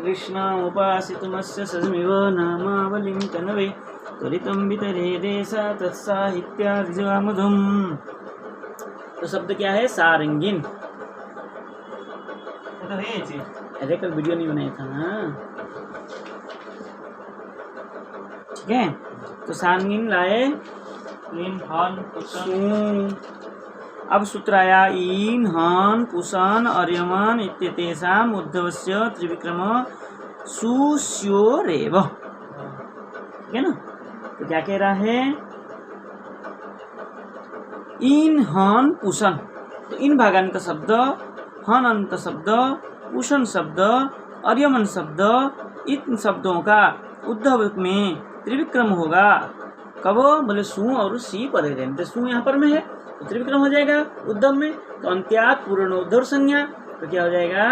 कृष्ण उपासितुमस्य सजमिव नामावलिं तनवे त्वरितं वितरे देशा तत्साहित्यादिजवामधुम। तो शब्द क्या है? सारंगीन। अरे कल वीडियो नहीं बनाया था ना, ठीक है। तो सारंगीन लाए इन हन अब सूत्र आया इन हन कुशन अर्यमन इत्यतेषाम् उद्धवस्य त्रिविक्रम सुस्योरेव, ठीक है ना। तो क्या कह रहा है? इन हन कुशन, तो इन भागांत शब्द, हन अंत शब्द, कुशन शब्द, अर्यमन शब्द, इन शब्दों का उद्धव में त्रिविक्रम होगा। कब? बोले सु और सी परे रहने, तो सु यहाँ पर में है तो त्रिविक्रम हो जाएगा उद्धव में। तो अंत्यात पूर्ण उद्धव संज्ञा, तो क्या हो जाएगा?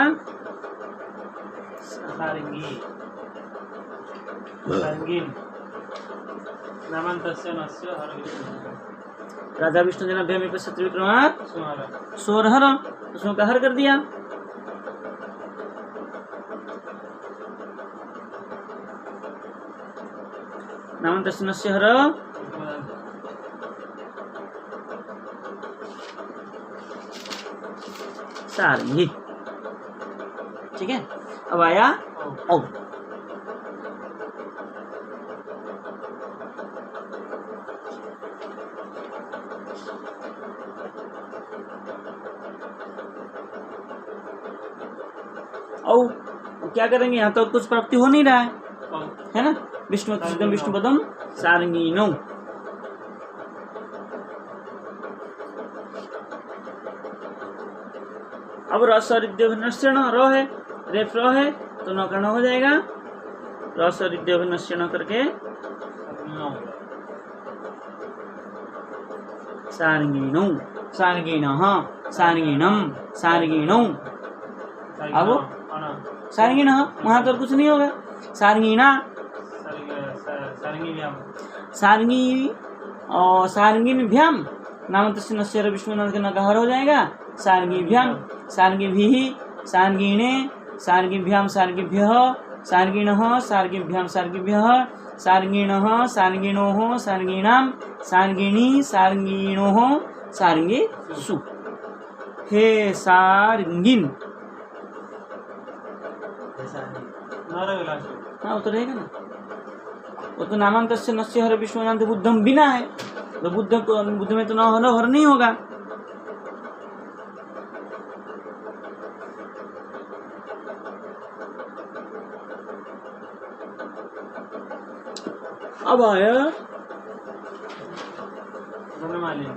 सारंगीन नामान्तस्य नस्य राधा विष्णु जनाभ्याम विपश्य त्रिविक्रमात् सोरहर, उसमें का हर कर दिया। नामान्तस्य नस्य हर सारंगी, ठीक है। अब आया औ, क्या करेंगे? यहाँ तो कुछ प्राप्ति हो नहीं रहा है ना। विष्णु विष्णु पदम सारंगीनो, अब रस और नश्यण रो है, रेफ रो है तो नकर्ण हो जाएगा। रस और नश्यण करके सारंगीनो सारंगीनः सारंगीणम सारंगीणौ। अब सारंगीणः वहां तो कुछ नहीं होगा। सारंगीणा सारंगी और सारंगीभ्याम नामतस्य नश्यर विष्णुनाथ का नकार हो जाएगा। सारंगीभ्याम सारंगीभिः सारंगीणे सारंगीभ्याम सारंगीभ्यः सारंगीणः सारंगीभ्याम सारंगीभ्यः सारंगीणः सारंगीणोः सारंगीणाम सारंगीणी सारंगीणोः सारंगीषु। हे सारंगीन, हाँ वो तो रहेगा ना, वो तो नामान्तस्य नस्य हर विष्णुनाथ बुद्धम बिना है, तो बुद्ध में तो न हर नहीं होगा। अब आया बनमालिन,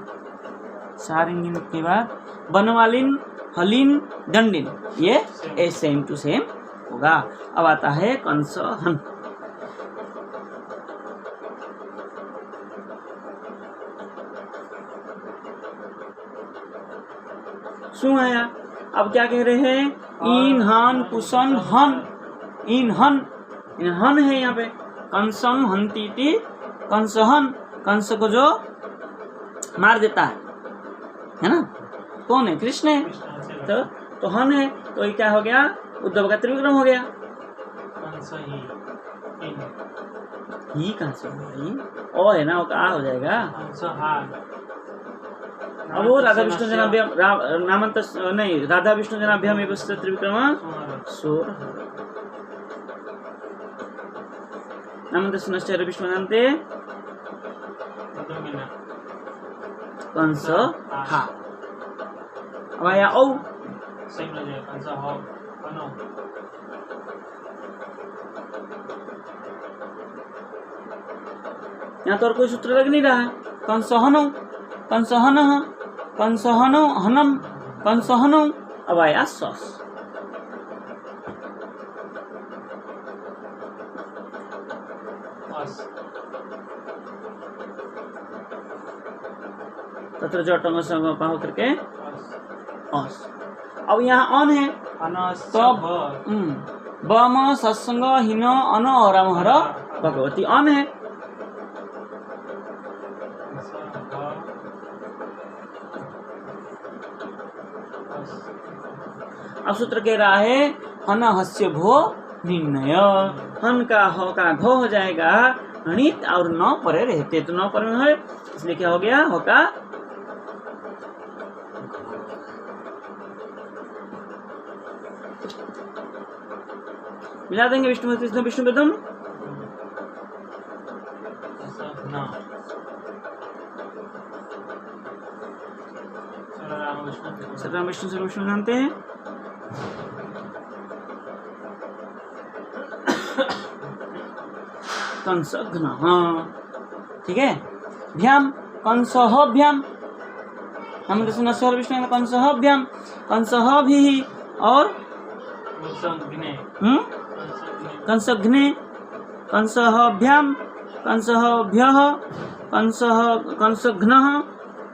सारंगीन के बाद बनमालिन, हलिन, दंडिन, ये सेम टू सेम होगा। अब आता है कंस हन। सु आया। अब क्या कह रहे हैं? इन हन कुशन हन, इन हन है यहाँ पे। कंसम हंतीति कंसहन, कंस को जो मार देता है ना, कौन है? कृष्ण है। तो हन है, तो ये क्या हो गया? उद्धव का त्रिविक्रम हो गया। ही कहाँ से होगा? ओ है ना, वो का हो जाएगा। अब वो राधा विष्णु जनाभ्याम नामंत नहीं, राधा विष्णु जनाभ्याम एक त्रिविक्रम सोर नामंत नश्चर विष्णुनान्ते कंस हा। अब आया औ, यहाँ तो और कोई सूत्र लग नहीं रहा है। कंसहनो कंसहन कंसहनो हनम कंसहनो। अब आया सस, तत्र जटंग संग पाह करके अस। अब यहाँ अन है तो बम सत्संग हिन अन अरामहर भगवती अन है। अब सूत्र कह रहा है हन हस्य भो निर्णय। हन का हो का घो हो जाएगा हणित और न परे रहते, तो न परे में है इसलिए क्या हो गया हो का मिला देंगे विष्णु विष्णु विदम ना राम विष्णु सर्वम विष्णु सर्व विष्णु जानते हैं। कंसघ्न, हाँ ठीक है। भ्याम कंसहभ्याम, हम जैसे नश्वर विष्णु में कंसहभ्याम, कंसहभि और कंसघ्ने कंसघ्ने, कंसहभ्याम, कंसहभ्यः, कंसघ्नः,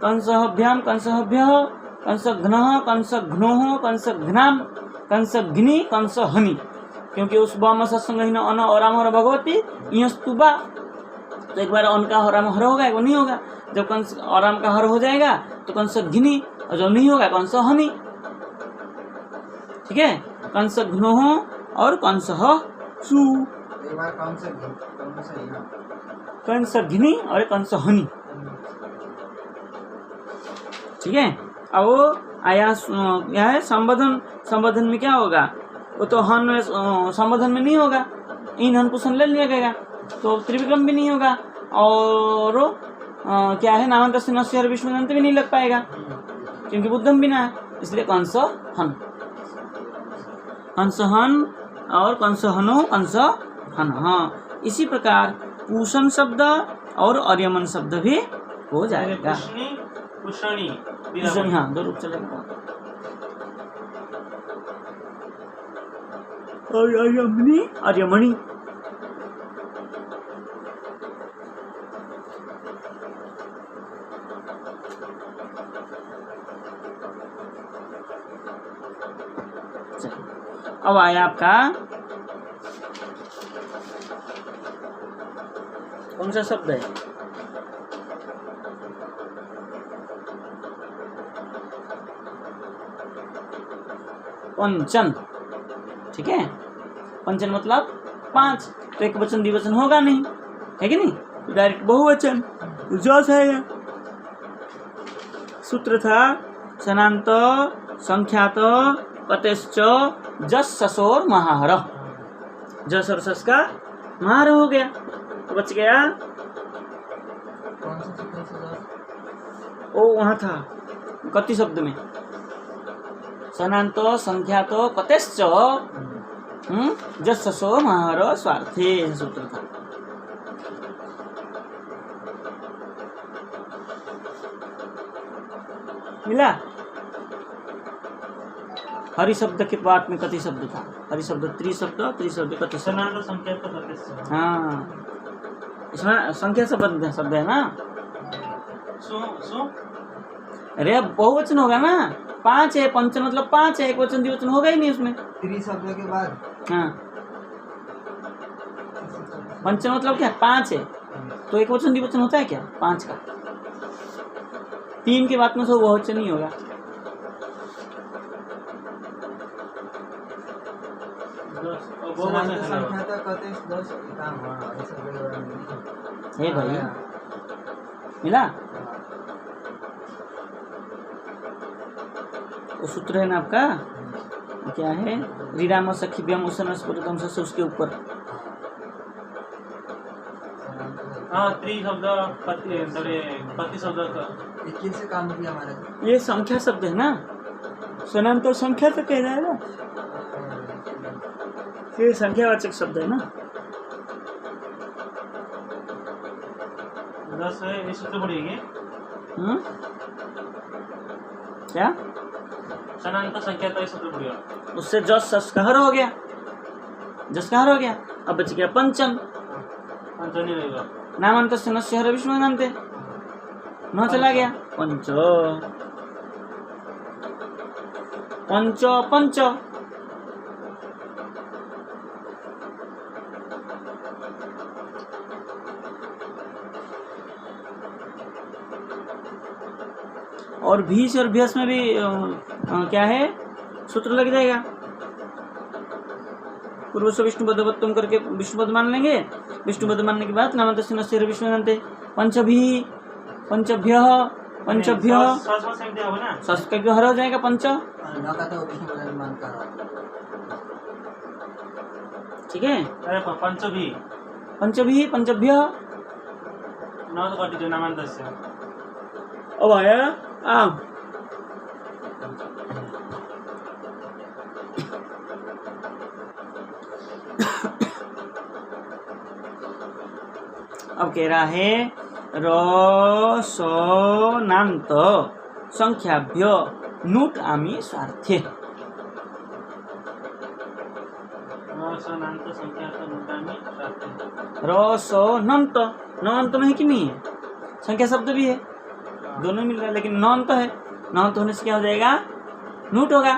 कंसहभ्याम, कंसहभ्यः, कंसघ्नः, कंसघ्नोः, कंसघ्नाम, कंसघ्नि, कंसहनि। क्योंकि उस बाम सत्संग अन और राम हर भगवती यस्तुबा, तो एक बार अन का हर राम हर होगा, वो नहीं होगा। जब कंस और राम का हर हो जाएगा तो कंसघ्नि, और जब नहीं होगा कंसहनि, ठीक है। कंसघ्नोः और कंसह सु, कंसघ्नि और कंसहनि, ठीक है। अब वो आया क्या है संबोधन, संबोधन में क्या होगा, वो तो हन में संबोधन में नहीं होगा, इन हन पुसन ले लगेगा तो त्रिविक्रम भी नहीं होगा, और क्या है नामंत नश्वर विष्णुदंत भी नहीं लग पाएगा क्योंकि बुद्धम बिना है, इसलिए कंस हन, कंसहन और कंसहनो कंसहन। हाँ इसी प्रकार पूषण शब्द और अर्यमन शब्द भी हो जाएगा। पुष्णी पूषण, हाँ दो रूप चलेगा। और अर्यमणि, अर्यमणि अब आया आपका कौन सा शब्द है, पंचन, ठीक है। पंचन मतलब 5, तो एक वचन द्विवचन होगा नहीं, है कि नहीं, तो डायरेक्ट बहुवचन जस है। सूत्र था सनांत संख्यात कतेश्च जस ससोर महार, जस और सस का महार हो गया, तो बच गया ओ वहां था कति शब्द में सनांत संख्यात कतेश्च जस ससो महार स्वार्थे सूत्र था। मिला। हरि शब्द के बाद में कति शब्द था, हरि शब्द त्रिशब्द, त्रिशब्द कति शब्द, सनातन संख्या तो कतेश्च, हाँ इसमें संख्या शब्द है ना। सु सु अरे बहुवचन होगा ना, 5 है, पंचन मतलब 5 है, एक वचन द्विवचन होगा ही नहीं उसमें। त्रिशब्द के बाद हाँ पंचन मतलब क्या 5 है, तो एक वचन द्विवचन होता है क्या 5 का, 3 के बाद में सब बहुवचन नहीं होगा। सनातन संख्या तो कतेश 10 काम है सब हे भाई मिला। वो सूत्र है ना आपका, क्या है, रिराम सखी व्यम उसन स्फुटतम से उसके ऊपर। हाँ त्रि शब्द कति शब्द का 21 से काम किया हमारा। ये संख्या शब्द है ना, सनाम तो संख्या तो कह रहा है ना, ये संख्यावाचक शब्द है ना। 10 है, ये सूत्र पड़ेगी क्या सनातन संख्या तो ये सूत्र पड़ेगा, उससे जस संस्कार हो गया, जस्कार हो गया। अब बच गया पंचम, पंचम नहीं रहेगा, नामांत से नस्य हर विष्णु नामते न चला गया पंच, पंच पंच, और भीष और भ्यस में भी क्या है सूत्र लग जाएगा, पूर्व से विष्णु पदवत्तम करके विष्णु पद मान लेंगे। विष्णु पद मानने के बाद नामन्तस्य नस्य विष्णु जानते पंचभी पंचभ्य पंचभ्य ससमा सेमती হবে না संस्कृत हर हो जाएगा पंच। नका तो विष्णु पद मान का ठीक है अरे पंचभी पंचभी पंचभ्य। न तो कटिजो नामान्तस्य अब आया आम। अब कह रहा है रसनांत संख्याभ्य नूट आमी स्वार्थे। सनांत संख्या का नुटामी प्राप्त रसनंत न अंत में है कि नहीं है, संख्या शब्द भी है, दोनों मिल रहा है, लेकिन न अंत है। न अंत होने से क्या हो जाएगा, नूट होगा।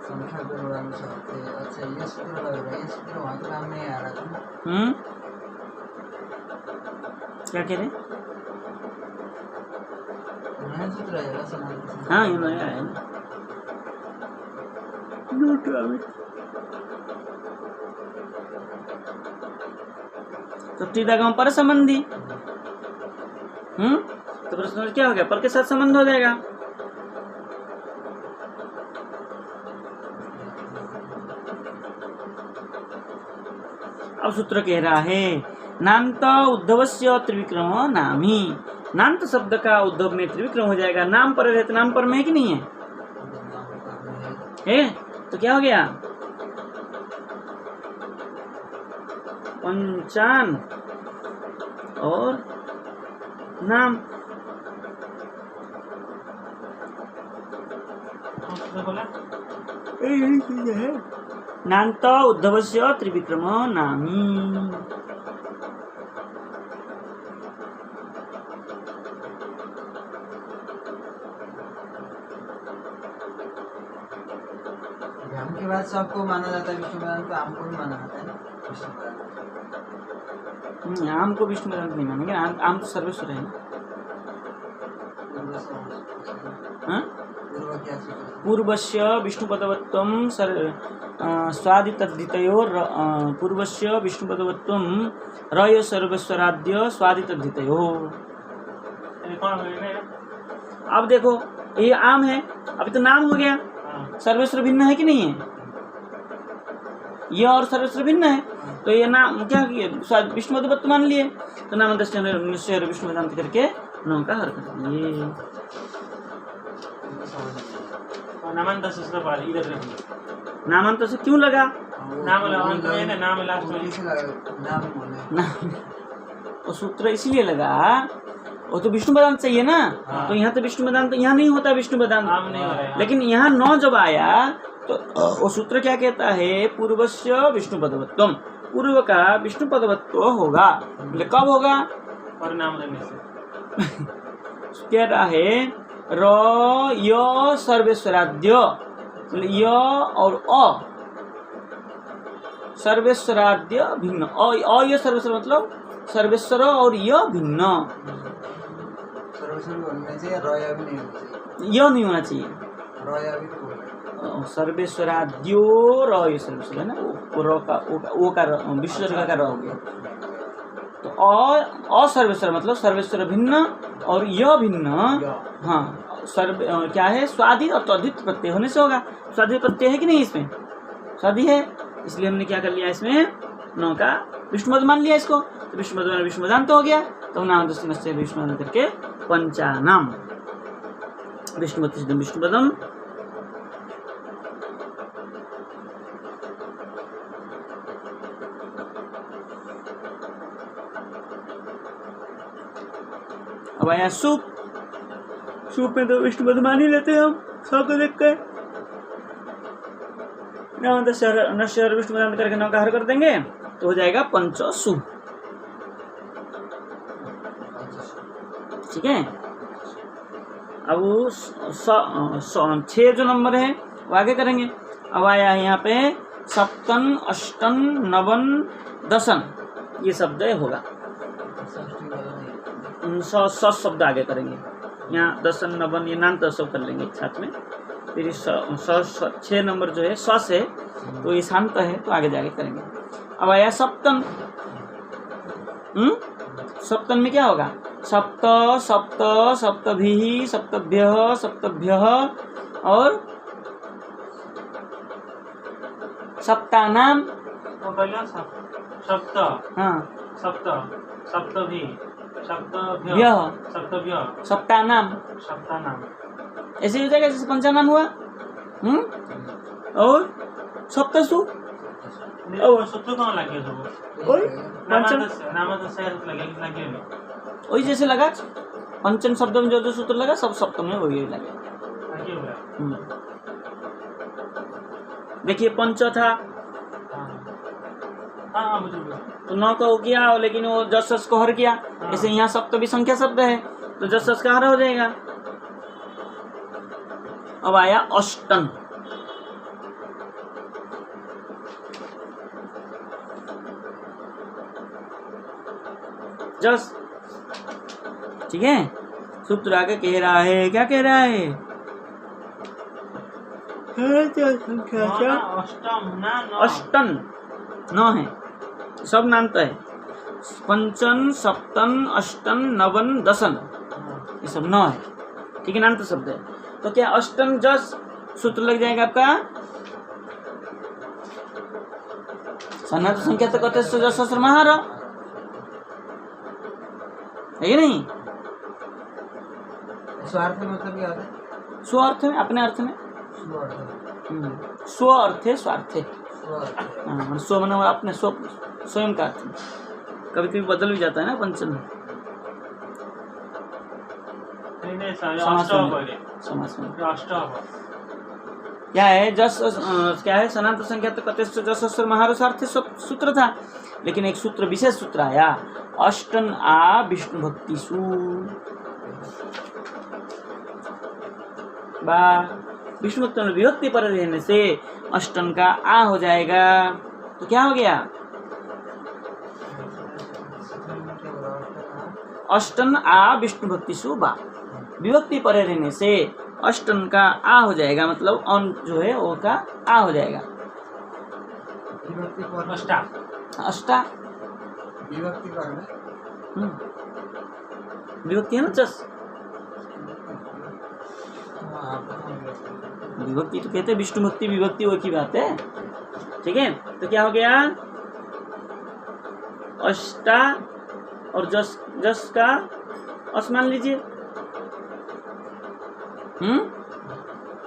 संख्या को जोड़ाने से अच्छा ये सूत्र लग रहा है, ये सूत्र वहाँ के काम नहीं आ रहा था। क्या कह रहे हैं? नया सूत्र है रसनांत संख्या। हाँ ये नया है ना। नूट आमी तो टीदागम पर संबंधी। तो प्रश्न क्या हो गया, पर के साथ संबंध हो जाएगा। अब सूत्र कह रहा है नान्त उद्धवस्य त्रिविक्रम नामी। नान्त शब्द का उद्धव में त्रिविक्रम हो जाएगा। नाम पर रहते, नाम पर में है कि नहीं है? है तो क्या हो गया, पंचान और नाम। बोला यही चीज है, नान्त उद्धवस्य त्रिविक्रम नामी। आम के बाद सबको माना जाता है विष्णु पदार्थ को, आम को भी माना जाता है ना विष्णु पदार्थ। आम को विष्णु पदार्थ नहीं मानेंगे, आम तो सर्वेश्वर है ना। हाँ? पूर्वस्य विष्णुपदवत्वं स्वादितद्धितयोर पूर्वस्य विष्णुपदवत्वं रय सर्वेश्वराद्य स्वादितद्धितयोः। अब देखो ये आम है, अभी तो नाम हो गया। सर्वेश्वर भिन्न है कि नहीं है, यह और सर्वेश्वर भिन्न है, तो ये नाम क्या किया, विष्णुपदवत्व मान लिए, तो नाम निश्चय विष्णु वेदांत करके नाम का हर कर दिए। नामांत सूत्र पर इधर नामांत से क्यों लगा, नाम है नाम लास्ट में नाम वो सूत्र इसलिए लगा, वो तो विष्णु वेदांत चाहिए ना। तो यहाँ तो विष्णु वेदांत, यहाँ नहीं होता विष्णु वेदांत, लेकिन यहाँ नौ जब आया तो वो सूत्र क्या कहता है, पूर्वस्य विष्णु पदवत्वम, पूर्व का विष्णु पदवत्व होगा। कब होगा, परिणाम देने से कह रहा है र य सर्वेश्वराद्य, य और अ सर्वेश्वराद्य भिन्न, अ य सर्वेश्वर मतलब सर्वेश्वर और य भिन्न, सर्वेश्वर बनना चाहिए, रया भी नहीं होना चाहिए, य नहीं होना चाहिए। रया भी तो सर्वेश्वराद्यो र य सर्वेश्वर है ना, वो र का ओ का विश्वसर्ग का र हो गया। तो असर्वेश्वर मतलब सर्वेश्वर भिन्न और य भिन्न। हाँ क्या है, स्वादि और तद्धित प्रत्यय होने से होगा। स्वादि प्रत्यय है कि नहीं इसमें, स्वादि है, इसलिए हमने क्या कर लिया, इसमें नौ का विष्णुपद मान लिया इसको। तो विष्णुपद विष्णुपदांत तो हो गया, तो नाम से विष्णुपद करके पंचानाम विष्णुपद सिद्धम विष्णुपदम। अब आया सूप, सूप में तो विष्णुपद मान ही लेते हैं हम, सब को देख कर नश्वर विष्णुपदांत करके नौ का हर कर देंगे तो हो जाएगा पंचसु। ठीक है, अब 6 जो नंबर है वो आगे करेंगे। अब आया है यहाँ पे सप्तन अष्टन नवन दसन, ये शब्द होगा। षष्ठी वाला नहीं। स शब्द आगे करेंगे। यहाँ दसन नवन ये नान सब कर लेंगे एक साथ में। फिर इस 6 नंबर जो है स से, तो ये शांत है तो आगे जाके करेंगे। अब आया सप्तन। सप्तन में क्या होगा? सप्त, सप्त, सप्तभिः, सप्तभ्यः, सप्तभ्यः और सप्तानाम। वो पहले सप्त, हाँ, सप्त, सप्तभी, सप्तभ्य, व्यः, सप्तभ्य, सप्तानाम। सप्तानाम। ऐसे हो जाएगा जैसे पंचानाम हुआ। और सप्तसु और सूत्र कहाँ लग गया सब? वही पंचम, नामांतर से लग गया नहीं। वही जैसे लगा पंचम शब्द में जो सूत्र लगा सब सप्तम में वही लगे। आगे हो गया। देखिए पंच था हाँ मुझे तो 9 का हो गया, लेकिन वो जस को हर किया। ऐसे यहाँ सप्त भी संख्या शब्द है तो जस का हर हो जाएगा। अब आया अष्टन। जस, ठीक है। सूत्र आगे कह रहा है, क्या कह रहा है? अष्टम ना नौ। अष्टन 9 है, सब नामता है। पंचन, सप्तन, अष्टन, नवन, दसन, ये सब 9 है, ठीक है, नामता शब्द है। तो क्या अष्टन जस सूत्र लग जाएगा आपका। सन्नाट संख्या तो कहते जस महार है कि नहीं? स्वार्थ में मतलब क्या होता है? स्व अर्थ में, अपने अर्थ में। स्वार्थ, स्व अर्थे स्वार्थे। स्वार्थ। स्व मना अपने स्वयं का अर्थ में। कभी कभी बदल भी जाता है ना पंचन में। नहीं समास में अष्टम क्या है? जस क्या है? सनातन संख्या तो कहते जस महारसार्थ सूत्र था, लेकिन एक सूत्र विशेष सूत्र आया, अष्टन आ विष्णु भक्तिषु। विष्णु भक्त में विभक्ति पर रहने से अष्टन का आ हो जाएगा। तो क्या हो गया? अष्टन आ विष्णु भक्तिषु बा। विभक्ति पर रहने से अष्टन का आ हो जाएगा, मतलब अन जो है वो का आ हो जाएगा। विभक्ति पर अष्टा अष्टा विभक्ति पर में विभक्ति है ना जस। हाँ, विभक्ति तो कहते हैं, विष्णु भक्ति विभक्ति वो की बात है, ठीक है। तो क्या हो गया? अष्टा और जस, जस का अस मान लीजिए।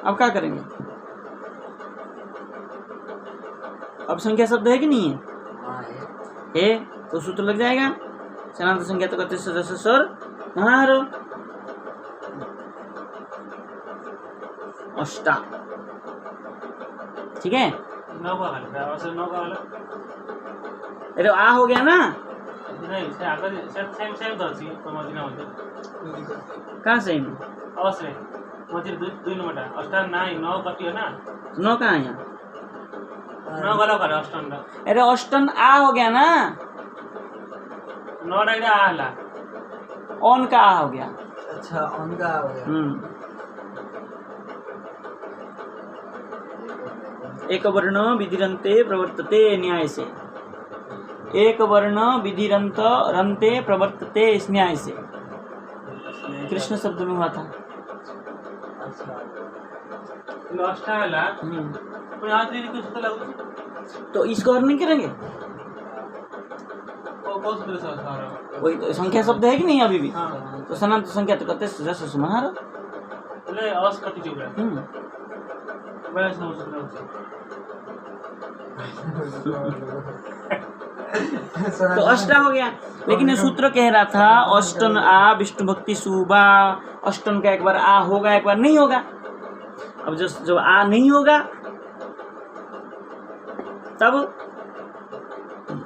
अब क्या करेंगे? अब संख्या शब्द है कि नहीं है? हाँ, है तो सूत्र लग जाएगा। सनातन संख्या तो कहते सदस्य स्वर महारो अष्टा, ठीक है। 9 का हल है, और 9 का हल अरे आ हो गया ना? नहीं से आगे सेम सेम दर्सी तो मजना होते कहाँ से? अवश्य मजिर 2 नंबर अष्टा नहीं 9 कटियो ना 9 कहाँ है? 9 गलो करे अष्टन दा अरे अष्टन आ हो गया ना, 9 डाइडा आला ऑन का आ हो गया। अच्छा उनका हो गया। एक वर्ण विधिरन्ते प्रवर्तते न्याय से। एक वर्ण विधिरंत रंते प्रवर्तते इस न्याय से। कृष्ण शब्द में हुआ था। अच्छा लास्ट आला तो यहाँ तक कुछ तो लगू तो इसको और नहीं करेंगे? वो कौन सा दूसरा सारा वही तो संख्या शब्द है कि नहीं अभी भी? हाँ तो सनातन संख्या तो कहते जस सुमहार। ले अवश्य कटी जो है बड़ा समझ सकता हूँ तो अष्टा हो गया, लेकिन ये सूत्र कह रहा था अष्टन आ विष्णु भक्ति सुबा। अष्टन का एक बार आ होगा, एक बार नहीं होगा। अब जब आ नहीं होगा तब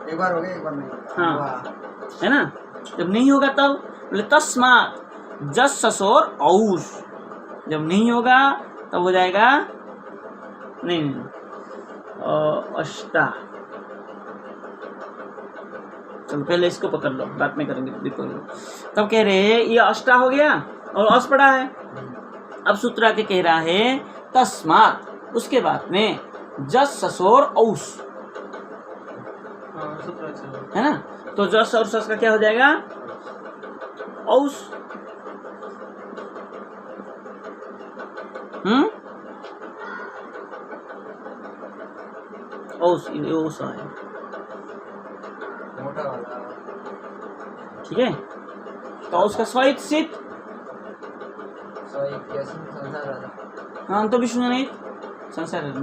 एक बार हो गया, एक बार नहीं। हाँ। वाह। है ना? जब नहीं होगा तब बोले तस्मात् जस ससोर औस। जब नहीं होगा तब हो जाएगा नहीं अष्टा। चलो पहले इसको पकड़ लो, बात में करेंगे देखो। तब कह रहे हैं ये अष्टा हो गया और अस पड़ा है। अब सूत्र आके कह रहा है तस्मात, उसके बाद में जस ससोर औस, हाँ सूत्र अच्छा है। है ना। तो जस और सस का क्या हो जाएगा? औस। औस, ये औस है, मोटा वाला। ठीक है। तो उसका स्वहित सित, सो एक कैसे संसार वाला। हाँ तो विष्णु नहीं संसार है ना?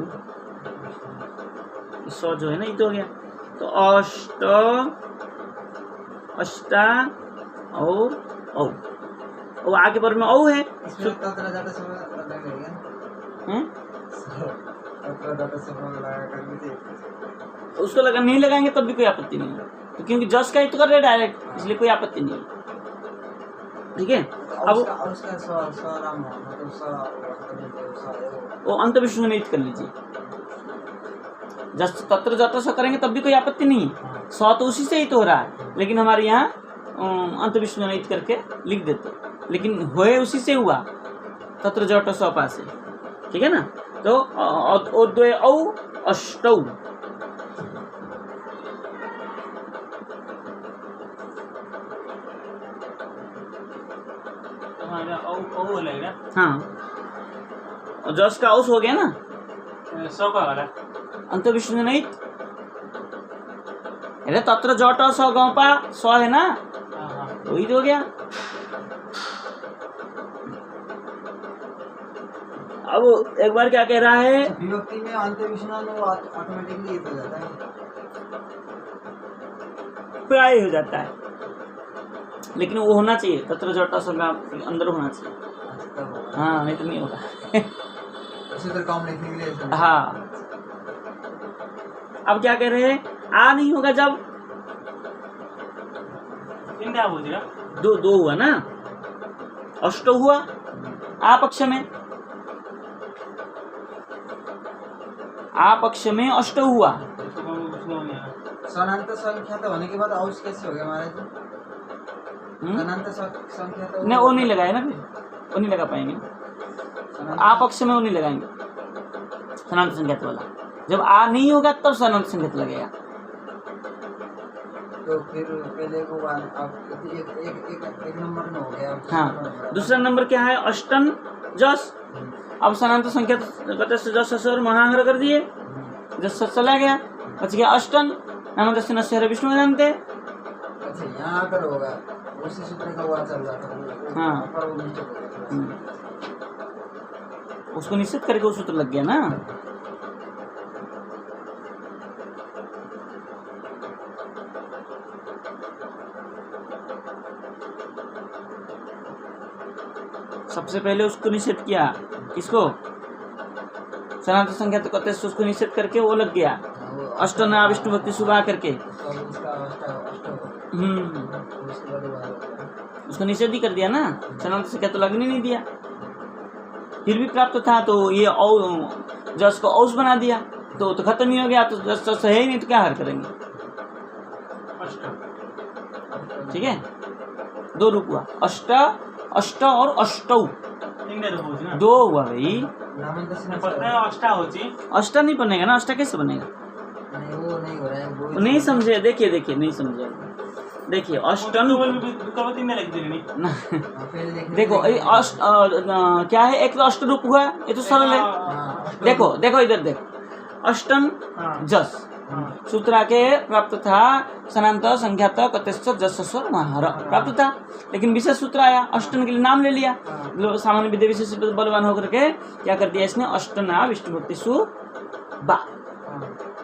सौ जो है ना ये तो हो गया। तो अष्ट, अष्टा और औ, और आगे पर में औ है। इसमें तत्र जाता समय लगेगा। तत्र जाता समय लगा कर भी देख। उसको लगा नहीं लगाएंगे तब भी कोई आपत्ति नहीं है, तो क्योंकि जस का ही तो कर रहे डायरेक्ट, इसलिए कोई आपत्ति नहीं है। ठीक है। अब उसका स्वराम मतलब वो अंत विष्णु निहित कर लीजिए। जस तत्र जत्र स करेंगे तब भी कोई आपत्ति नहीं है, सौ तो उसी से ही तो हो रहा है, लेकिन हमारे यहाँ अंत विष्णु निहित करके लिख देते, लेकिन होए उसी से हुआ, तत्र जट स पा से। ठीक है ना। तो द्वे औ अष्टौ, हमारा ओ लगेगा। हाँ, और जस का औस हो गया ना, 100 का वाला अंत विष्णु निहित। अरे तत्र जट स गौपा स है ना, हाँ हाँ वही तो हो गया। अब एक बार क्या कह रहा है, विभक्ति में अंत विष्णु ऑटोमेटिकली हो जाता है। प्राय हो जाता है, लेकिन वो होना चाहिए, तत्र जटा सब अंदर होना चाहिए। तब होगा। हाँ नहीं तो नहीं होगा। उसी तरह काम लिखने के लिए ऐसा। हाँ। अब क्या कह रहे हैं, आ नहीं होगा जब इंडिया बोल दिया। दो दो हुआ ना, अष्ट हुआ आ पक्ष में, आ पक्ष में अष्ट हुआ। सनांत संख्या तो होने के बाद औस कैसे हो गया महाराज? सनांत संख्या तो नहीं वो नहीं लगाए ना, फिर वो नहीं लगा पाएंगे। आ पक्ष में वो नहीं लगाएंगे सनांत संख्यात वाला। जब आ नहीं होगा तब सनांत संख्यात लगेगा। तो फिर पहले को अब एक नंबर में हो गया। हाँ, दूसरा नंबर क्या है? अष्टन जस। अब सनांत संख्यात जस ससुर महाहर कर दिए, जस चला गया, बच गया अष्टन। नाम दस्य नस्य विष्णु जानते। अच्छा यहाँ आकर होगा, उसी सूत्र का हुआ चल रहा था। हाँ। पर वो मिस्टेक हो गया। उसको निश्चित करके वो सूत्र लग गया ना। सबसे पहले उसको निषेध किया, किसको? सनातन संख्या तो कहते उसको निषेध करके वो लग गया अष्टना विष्णु भक्ति सुबह करके। उसको निषेध ही कर दिया ना, सनातन संख्या तो लगने नहीं दिया। फिर भी प्राप्त था तो ये जस को औस बना दिया, तो खत्म ही हो गया। तो जस है ही नहीं तो क्या हर करेंगे? ठीक है, दो रूप हुआ, अष्ट अष्ट और अष्टौ, दो हुआ भाई। अष्टा नहीं बनेगा ना, अष्टा कैसे बनेगा? वो नहीं हो रहा है, वो नहीं समझे, देखिए देखिए नहीं समझे, देखिए अष्टन देखो अष्ट क्या है? एक तो अष्ट रूप हुआ, ये तो सरल है। देखो देखो इधर देखो, अष्टन जस सूत्र के प्राप्त था, सनांत संख्यात कत्यश्च जस स्वर महार प्राप्त था, लेकिन विशेष सूत्र आया, अष्टन के लिए नाम ले लिया। सामान्य विद्या विशेष बलवान होकर के क्या कर दिया इसने? अष्टना विष्णु भक्ति सु बा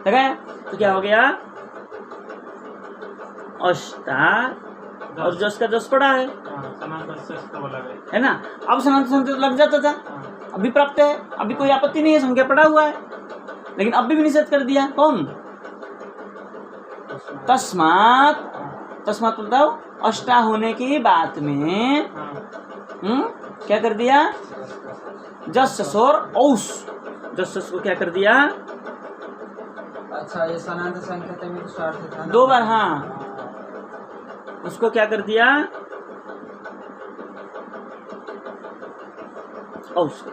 लगाया, तो क्या हो गया? अष्टा और जस का जस पड़ा है ना। अब सनातन संख्या लग जाता था, अभी प्राप्त है, अभी कोई आपत्ति नहीं है, संख्या पड़ा हुआ है, लेकिन अब भी निषेध कर दिया। कौन? तस्मात। तस्मात बताओ, अष्टा होने की बात में क्या कर दिया? जस और औस, जस को क्या कर दिया? अच्छा ये सनातन संख्या में स्टार्ट था ना? दो बार, हाँ उसको क्या कर दिया, औस।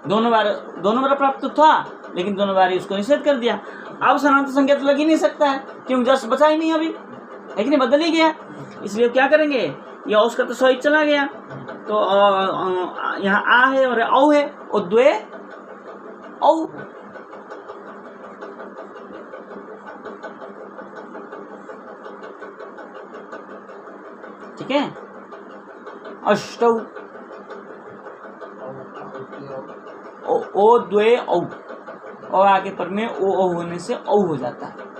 दोनों बार प्राप्त था, लेकिन दोनों बार ही उसको निषेध कर दिया। अब सनातन संज्ञा तो लग ही नहीं सकता है, क्योंकि जस बचा ही नहीं अभी, है कि नहीं, बदल ही गया। इसलिए क्या करेंगे, ये औस का तो सही चला गया, तो यहाँ आ है और औ है, और द्वे औ। ठीक है, अष्टौ ओ द्वे औ, और आगे पर में ओ होने से औ हो जाता है।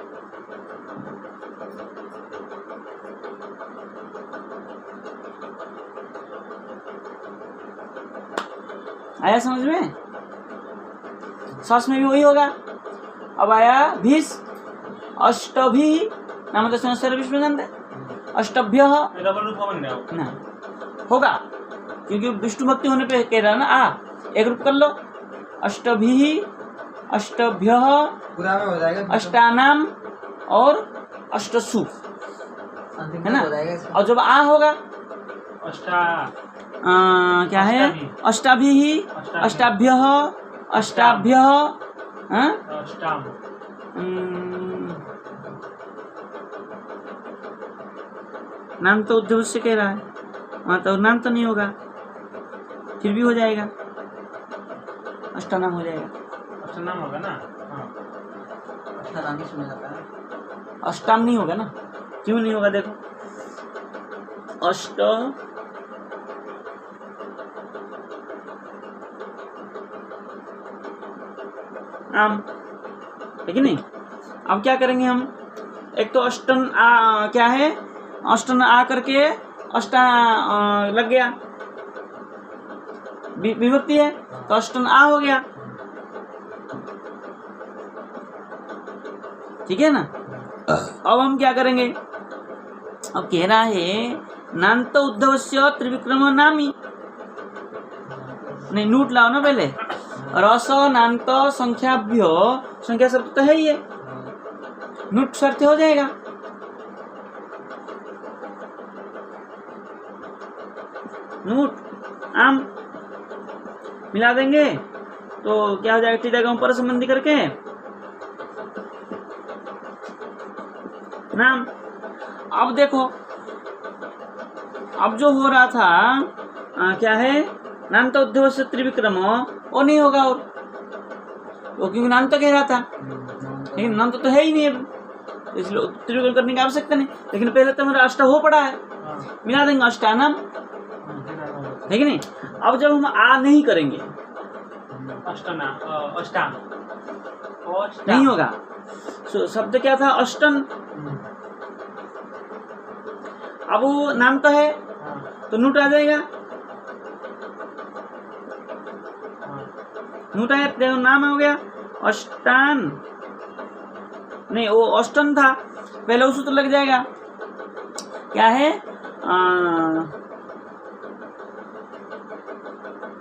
आया समझ में? सास में भी वही होगा। अब आया भीष, अष्टभी नाम विष्णु अष्टभ्य डबल रूप बन गया ना होगा, क्योंकि विष्णु भक्ति होने पे कह रहा ना, एक रूप कर लो, अष्टभी अष्टभ्य पूरा में हो जाएगा, अष्टानाम और अष्टसु, अंतिम है ना। हो जाएगा इसका। और जब आ होगा अष्टा क्या है, अष्टाभी अष्टाभ्य अष्टाभ्य, हाँ? अष्टाम नाम तो उद्धव से कह रहा है, वहाँ तो नाम तो नहीं होगा, फिर भी हो जाएगा, अष्टानाम हो जाएगा। अष्टानाम होगा ना, हाँ अष्टानाम ही सुना जाता है। अष्टाम नहीं होगा ना, क्यों नहीं होगा, देखो अष्ट आम, है कि नहीं। अब क्या करेंगे हम, एक तो अष्टन क्या है, अष्टन आ करके अष्टा लग गया, विभक्ति है, तो अष्टन आ हो गया, ठीक है ना। अब हम क्या करेंगे, अब कह रहा है नान्त उद्धवस्य त्रिविक्रम नामी, नहीं नूट लाओ ना पहले, रस नान्त संख्याभ्यो, संख्या शब्द तो है ही है, नूट शर्त हो जाएगा। नूट आम मिला देंगे तो क्या हो जाएगा, टी जाएगा ऊपर संबंधी करके नाम। अब देखो, अब जो हो रहा था क्या है, नाम तो उद्धव से त्रिविक्रम, वो नहीं होगा, और वो क्योंकि नाम तो कह रहा था, लेकिन नाम तो है ही नहीं अभी, इसलिए त्रिविक्रम करने की आवश्यकता नहीं। लेकिन पहले तो हमारा अष्ट हो पड़ा है, मिला देंगे अष्टानाम, है कि नहीं। अब जब हम आ नहीं करेंगे, अष्टाम नहीं होगा, शब्द क्या था, अष्टन। अब वो नाम तो है, तो नूट आ जाएगा, नूट आया, देखो नाम हो गया, अष्टान नहीं, वो अष्टन था, पहले उस सूत्र लग जाएगा, क्या है,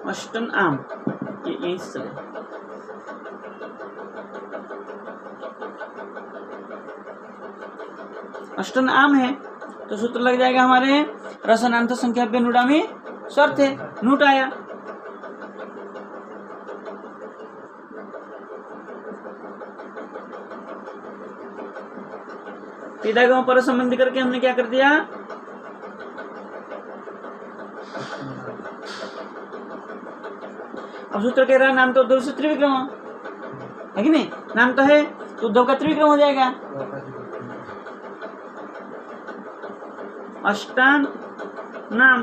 अष्टन आम, ये यही से अष्टन आम है, तो सूत्र लग जाएगा हमारे, रसनांत संख्या पे नूडा में शर्त है, नूट आया। पिता पर संबंधी करके हमने क्या कर दिया, अब सूत्र कह रहा है नाम तो उद्धव से त्रिविक्रम, है कि नहीं, नाम तो है तो उद्धव का त्रिविक्रम हो जाएगा, अष्टान नाम।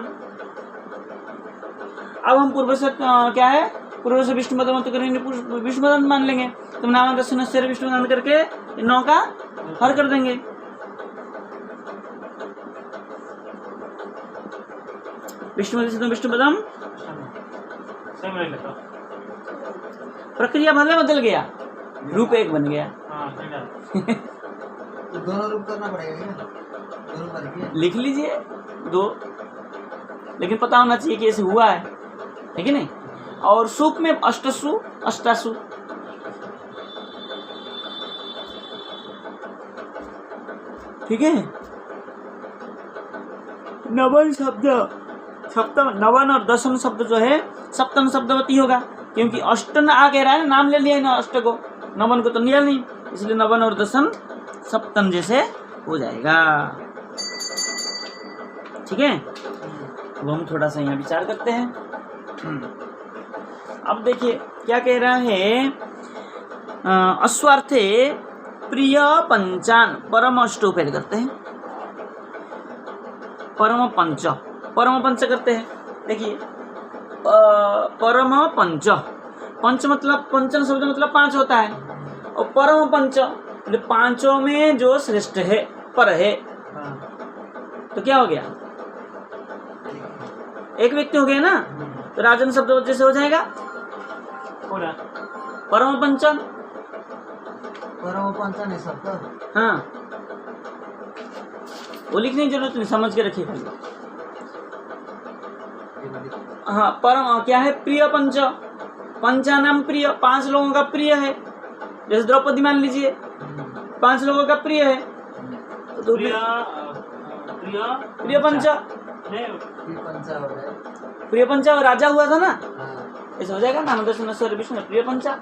अब हम पूर्व से क्या है, पूर्व से विष्णु मदन तो करेंगे, विष्णु मदन मान लेंगे, तो नाम विष्णु मदन करके 9 का हर कर देंगे। विष्णु मदन से विष्णु पदम प्रक्रिया बदल गया, रूप एक बन गया। तो दोनों रूप करना पड़ेगा क्या? दोनों बार लिख लीजिए 2, लेकिन पता होना चाहिए कि ऐसे हुआ है कि नहीं। और सूप में अष्टसु अष्टासु, ठीक है। नवन शब्द सप्तम, नवन और दशम शब्द जो है सप्तम शब्दवती होगा, क्योंकि अष्टन आ कह रहा है, नाम ले लिया है ना अष्ट को, नवन को तो लिया नहीं, इसलिए नवन और दशम सप्तम जैसे हो जाएगा। ठीक है, अब हम थोड़ा सा यहाँ विचार करते हैं। अब देखिए क्या कह रहा है, अस्वार्थे प्रिय पंचान परम अष्टो पहले करते हैं, परम पंच करते हैं। देखिए परम पंच, पंच मतलब पंचम शब्द मतलब 5 होता है, और परम पंच मतलब 5 में जो श्रेष्ठ है, पर है, तो क्या हो गया, एक व्यक्ति हो गया ना, तो राजन शब्द जैसे हो जाएगा परम पंचन। परम पंचन है शब्द। हाँ, वो लिखने की जरूरत नहीं, समझ के रखिए खाली। हाँ, परम क्या है, प्रिय पंच, पंचानाम प्रिय, 5 लोगों का प्रिय है, जैसे द्रौपदी मान लीजिए 5 लोगों का प्रिय है, तो प्रिय पंच, प्रिय पंचा राजा हुआ था ना, ऐसा हो जाएगा नाम दर्शन विष्णु प्रिय पंचा,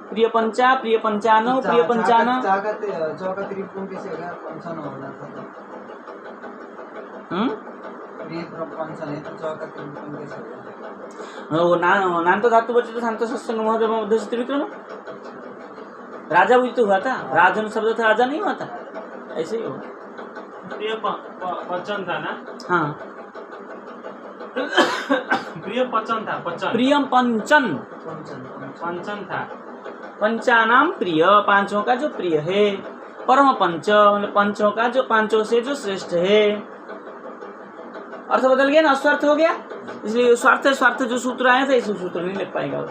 प्रिय पंचा, प्रिय पंचानो, प्रिय पंचाना। वो नान तो धातु बचे तो शांत सत्संग महोदय मध्य त्रिविक्रम, राजा भी तो हुआ था, राजन शब्द था, राजा नहीं हुआ था, ऐसे ही होगा। प्रिय पचन था ना। हाँ, प्रिय पचन था, पचन प्रियम पंचन, पंचन था, पंचानाम प्रिय, 5 का जो प्रिय है, परम पंच मतलब 5 का जो 5 से जो श्रेष्ठ है। अर्थ बदल गया ना, स्वार्थ हो गया, इसलिए स्वार्थ जो सूत्र आया था इस सूत्र नहीं लिख पाएगा।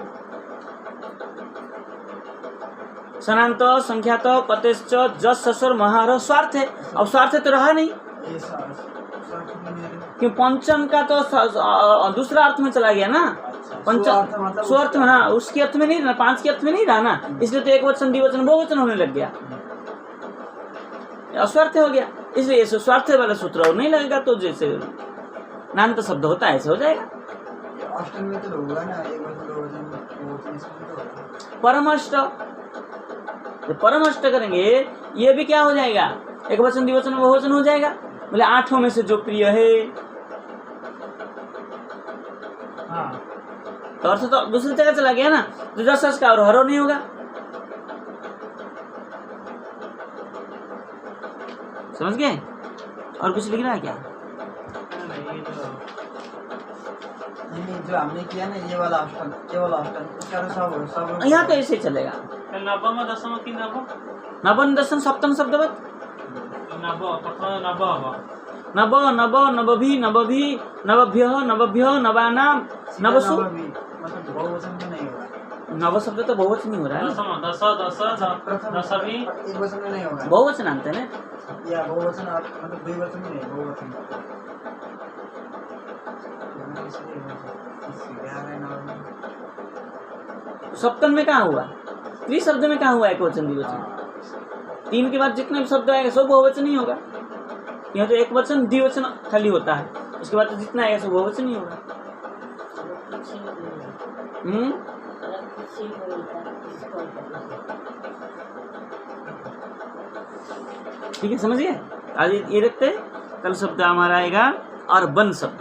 सनांत संख्यात कतेश्च जस ससुर महार स्वार्थ है, अब स्वार्थ तो रहा नहीं, क्यों पंचन का तो दूसरा अर्थ में चला गया ना, पंचन स्वार्थ में, हाँ उसके अर्थ में नहीं रहा, 5 के अर्थ में नहीं रहा ना, इसलिए तो एक वचन द्विवचन बहुवचन होने लग गया, अस्वार्थ हो गया, इसलिए ऐसे स्वार्थ वाला सूत्र और नहीं लगेगा, तो जैसे नान्त शब्द होता है ऐसे हो जाएगा। परमष्ट, परमष्ट करेंगे ये भी क्या हो जाएगा, एक वचन द्विवचन बहुवचन हो जाएगा, बोले 8 में से जो प्रिय है, हाँ तो अर्थ तो दूसरी जगह चला गया ना, तो जस का और हरो नहीं होगा, समझ गए। और कुछ लिख रहा है क्या? नहीं, जो हमने किया ना ये वाला ऑप्शन, केवल ऑप्शन, इसका तो सब यहाँ तो ऐसे चलेगा, नवम दशम की नव, नवन दशम सप्तम शब्दवत, नव प्रथम नव नव नव नवभी नवभी नवभ्यः नवभ्यः नवानाम नवसु, मतलब बहुवचन में नहीं होगा, नव शब्द तो बहुवचन नहीं हो रहा है, दशम दस दशमी एक वचन में नहीं होगा, बहुवचन आते हैं या बहुवचन मतलब द्विवचन में नहीं, बहुवचन सप्तम में कहाँ हुआ, त्रिशब्द में कहाँ हुआ एक वचन द्विवचन, 3 के बाद जितने भी शब्द आएगा सब बहुवचन ही होगा, यहाँ तो एक वचन द्विवचन खाली होता है, उसके बाद तो जितना आएगा सब बहुवचन ही होगा। ठीक है, समझिए। आज ये रखते हैं, कल शब्द हमारा आएगा अर्बन शब्द।